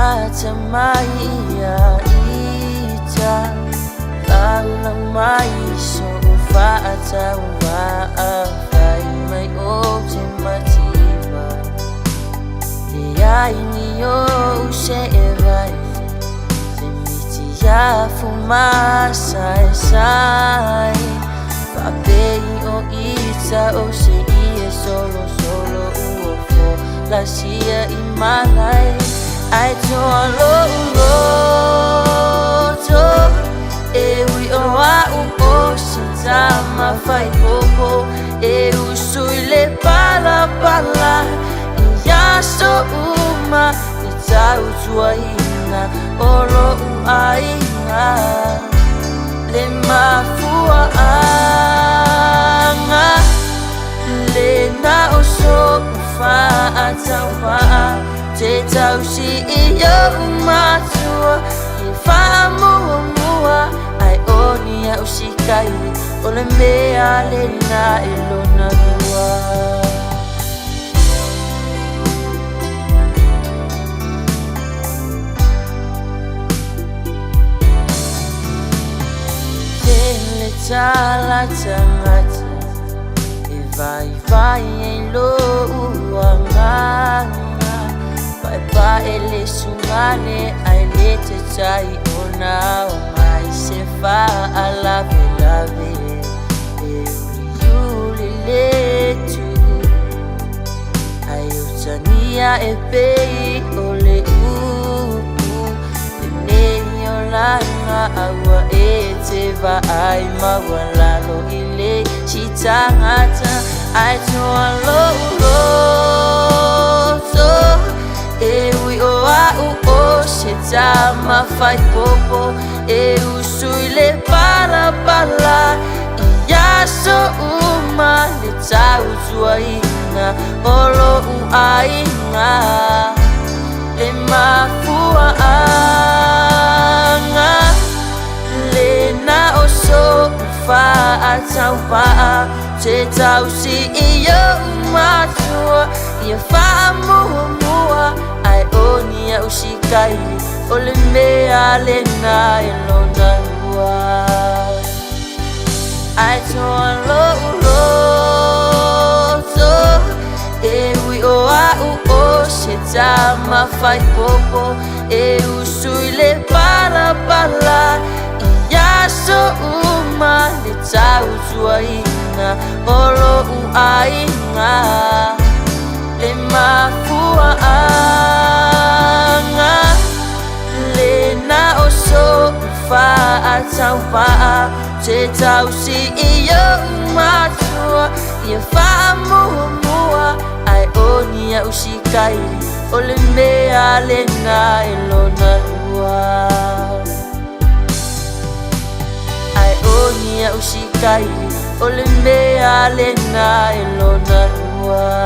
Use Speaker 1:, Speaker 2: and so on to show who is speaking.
Speaker 1: ata maia ita Lala mai so ufa ata uwa Vai mai o te mativa Ia ini o se e vai Se miti ya fumasa e sai Papei o ita o se ie solo uofo La sia i malai Ai toa loto E ui o au o se tama fai popo E usui le pala Ia so uma le tau tuaina O lo uaina Le mafuaanga Le na o so ufa atau faa Te tau si iyo umatua I whaamua Ai oni au si kaili O le mea le na ilona rua Tala tangata E vai e lo uanganga Pai ele sungane ai le te tai ona o mai se fa alave lave E uli le tu Ai utania e pei o le langa awa e te vai mawalalo ile chitangata ai toa loto e ui o au o se tama fai popo e usui le parapala Ia so uma le tau tuaina o lo uaina le mafuaanga Le na o so ufa atau faa Te tau si iyo umatua Ia whaamua Ai oni au si kaili O le mea le na elona rua Ai toa loto E ui o au o se tama fai popo E usui le parapala Ia so uma le tau tuaina O lo uaina Le mafuaanga Le na o so ufa atau faa Te tau si iyo umatua Ia whaamua Ai oni au si kaili O le mea le na elona rua Ai oni au si kaili O le mea le na elona rua